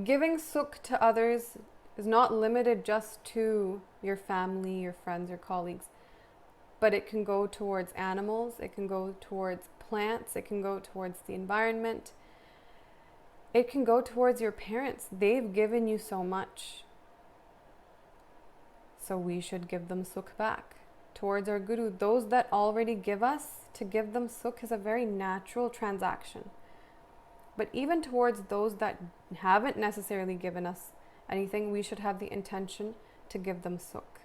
Giving sukh to others is not limited just to your family, your friends, your colleagues, but it can go towards animals, it can go towards plants, it can go towards the environment, it can go towards your parents. They've given you so much, so we should give them sukh back. Towards our guru, those that already give us, to give them sukh is a very natural transaction. But even towards those that haven't necessarily given us anything, we should have the intention to give them sukh.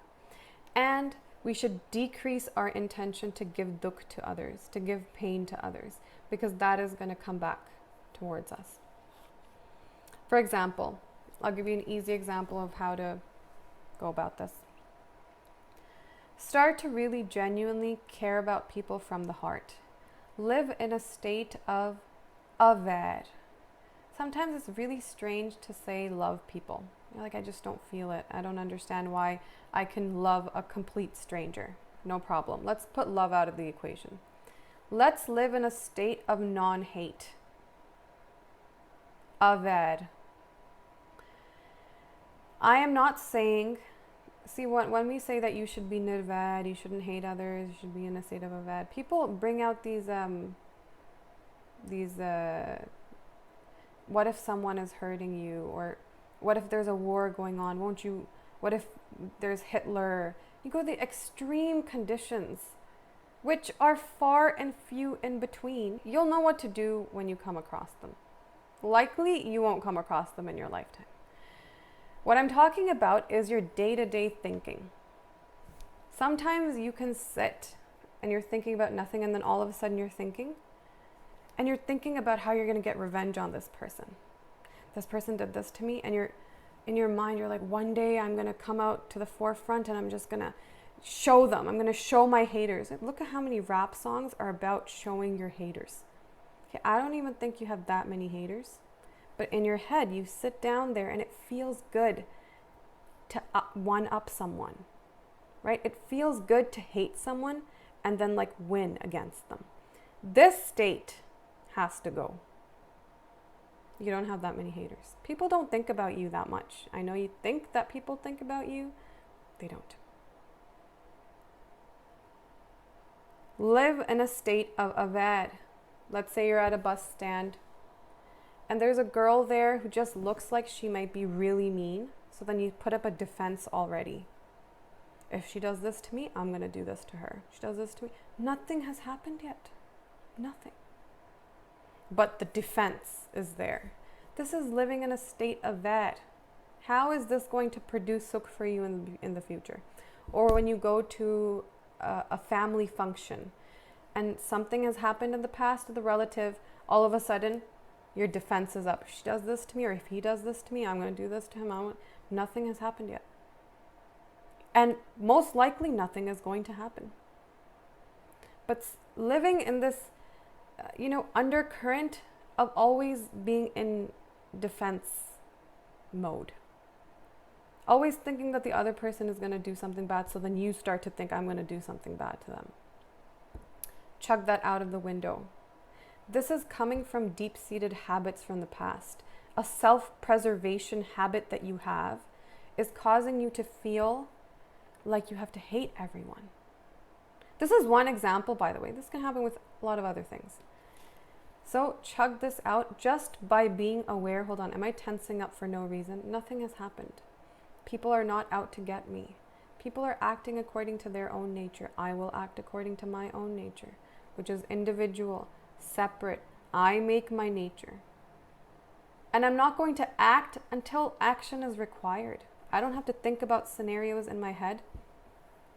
And we should decrease our intention to give dukh to others, to give pain to others, because that is going to come back towards us. For example, I'll give you an easy example of how to go about this. Start to really genuinely care about people from the heart. Live in a state of aware. Sometimes it's really strange to say love people. You're like, I just don't feel it. I don't understand why I can love a complete stranger. No problem. Let's put love out of the equation. Let's live in a state of non-hate. Aware. I am not saying, see, when we say that you should be nirvad, you shouldn't hate others, you should be in a state of avad, people bring out these what if someone is hurting you, or what if there's a war going on, what if there's Hitler? You go to the extreme conditions, which are far and few in between. You'll know what to do when you come across them. Likely you won't come across them in your lifetime. What I'm talking about is your day-to-day thinking. Sometimes you can sit and you're thinking about nothing, and then all of a sudden you're thinking about how you're going to get revenge on this person. This person did this to me, and you're in your mind, you're like, one day I'm going to come out to the forefront and I'm just going to show them. I'm going to show my haters. Look at how many rap songs are about showing your haters. Okay, I don't even think you have that many haters. But in your head, you sit down there and it feels good to one-up someone, right? It feels good to hate someone and then like win against them. This state has to go. You don't have that many haters. People don't think about you that much. I know you think that people think about you. They don't. Live in a state of aware. Let's say you're at a bus stand and there's a girl there who just looks like she might be really mean. So then you put up a defense already. If she does this to me, I'm going to do this to her. She does this to me. Nothing has happened yet. Nothing. But the defense is there. This is living in a state of that. How is this going to produce sukh for you in the future? Or when you go to a family function and something has happened in the past with a relative, all of a sudden your defense is up. If she does this to me, or if he does this to me, I'm going to do this to him. Nothing has happened yet. And most likely nothing is going to happen. But living in this, undercurrent of always being in defense mode. Always thinking that the other person is going to do something bad, so then you start to think, I'm going to do something bad to them. Chug that out of the window. This is coming from deep-seated habits from the past. A self-preservation habit that you have is causing you to feel like you have to hate everyone. This is one example, by the way. This can happen with a lot of other things. So chug this out just by being aware. Hold on, am I tensing up for no reason? Nothing has happened. People are not out to get me. People are acting according to their own nature. I will act according to my own nature, which is individual, separate. I make my nature. And I'm not going to act until action is required. I don't have to think about scenarios in my head.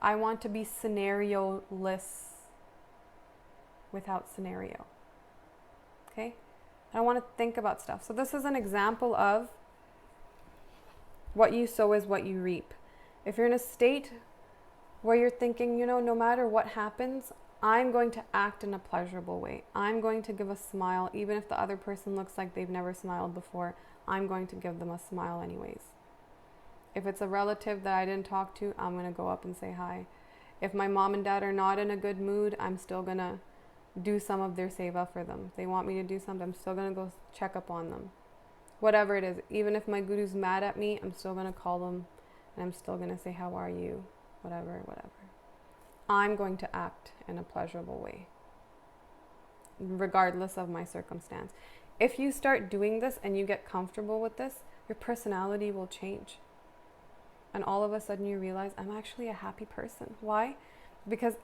I want to be scenario-less without scenario. Okay? I don't want to think about stuff. So this is an example of what you sow is what you reap. If you're in a state where you're thinking, no matter what happens, I'm going to act in a pleasurable way. I'm going to give a smile, even if the other person looks like they've never smiled before. I'm going to give them a smile anyways. If it's a relative that I didn't talk to, I'm going to go up and say hi. If my mom and dad are not in a good mood, I'm still going to do some of their seva for them. If they want me to do something, I'm still going to go check up on them. whatever it is. Even if my guru's mad at me, I'm still going to call them and I'm still going to say, how are you? Whatever. I'm going to act in a pleasurable way, regardless of my circumstance. If you start doing this and you get comfortable with this, your personality will change. And all of a sudden you realize, I'm actually a happy person. Why? Because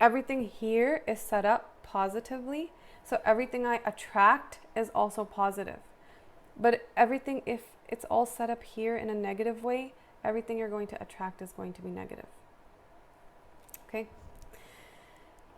everything here is set up positively. So everything I attract is also positive. But everything, if it's all set up here in a negative way, everything you're going to attract is going to be negative. Okay?